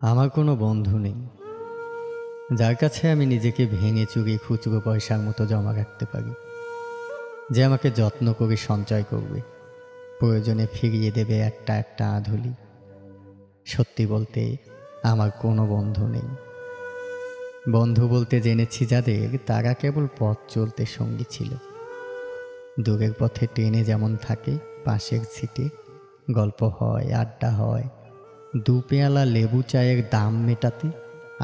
আমার কোনো বন্ধু নেই, যার কাছে আমি নিজেকে ভেঙে চুরিয়ে খুচরো পয়সার মতো জমা রাখতে পারি, যে আমাকে যত্ন করে সঞ্চয় করবে, প্রয়োজনে ফিরিয়ে দেবে একটা একটা আধুলি। সত্যি বলতে আমার কোনো বন্ধু নেই। বন্ধু বলতে জেনেছি যাদের, তারা কেবল পথ চলতে সঙ্গী ছিল। দূরের পথে ট্রেনে যেমন থাকে, পাশের সিটে গল্প হয়, আড্ডা হয়, দু পেয়ালা লেবু চায়ের দাম মেটাতে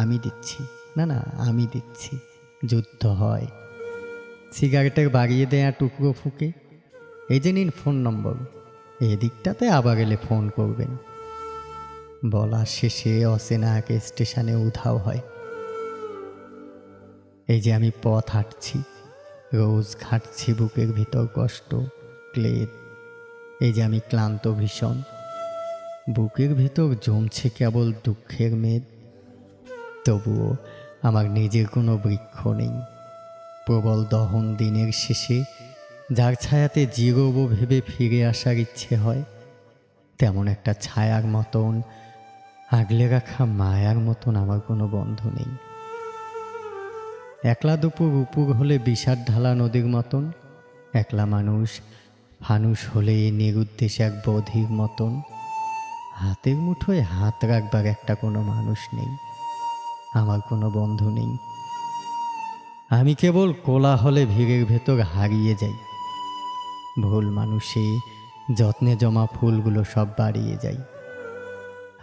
আমি দিচ্ছি, আমি দিচ্ছি, যুদ্ধ হয়। সিগারেটের বাড়িয়ে দেয়া টুকরো ফুঁকে, এই যে নিন ফোন নম্বর, এদিকটাতে আবার এলে ফোন করবেন। বলা শেষে অচেনা এক স্টেশনে উধাও হয়। এই যে আমি পথ হাঁটছি, রোজ ঘাঁটছি বুকের ভিতর কষ্ট, ক্লেদ। এই যে আমি ক্লান্ত ভীষণ, বুকের ভিতর জমছে কেবল দুঃখের মেদ। তবুও আমার নিজের কোনো বৃক্ষ নেই। প্রবল দহন দিনের শেষে যার ছায়াতে জিরব ভেবে ফিরে আসার ইচ্ছে হয়, তেমন একটা ছায়ার মতন, আগলে রাখা মায়ার মতন আমার কোনো বন্ধু নেই। একলা দুপুর উপুর হলে বিষাদ ঢালা নদীর মতন, একলা মানুষ ফানুষ হলে নিরুদ্দেশ এক বধির মতন। হাতের মুঠোয় হাত রাখবার একটা কোনো মানুষ নেই, আমার কোনো বন্ধু নেই। আমি কেবল কোলাহলে ভিড়ের ভেতর হারিয়ে যাই, ভুল মানুষে যত্নে জমা ফুলগুলো সব বাড়িয়ে যাই।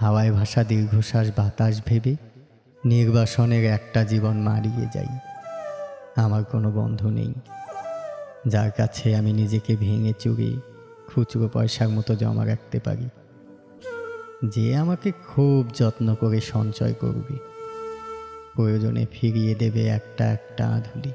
হাওয়ায় ভাসা দীর্ঘশ্বাস বাতাস ভেবে নির্বাসনের একটা জীবন মারিয়ে যাই। আমার কোনো বন্ধু নেই, যার কাছে আমি নিজেকে ভেঙে চুরে খুচরো পয়সার মতো জমা রাখতে পারি, যে আমাকে খুব যত্ন করে সঞ্চয় করবে, প্রয়োজনে ফিরিয়ে দেবে একটা একটা আধুলি।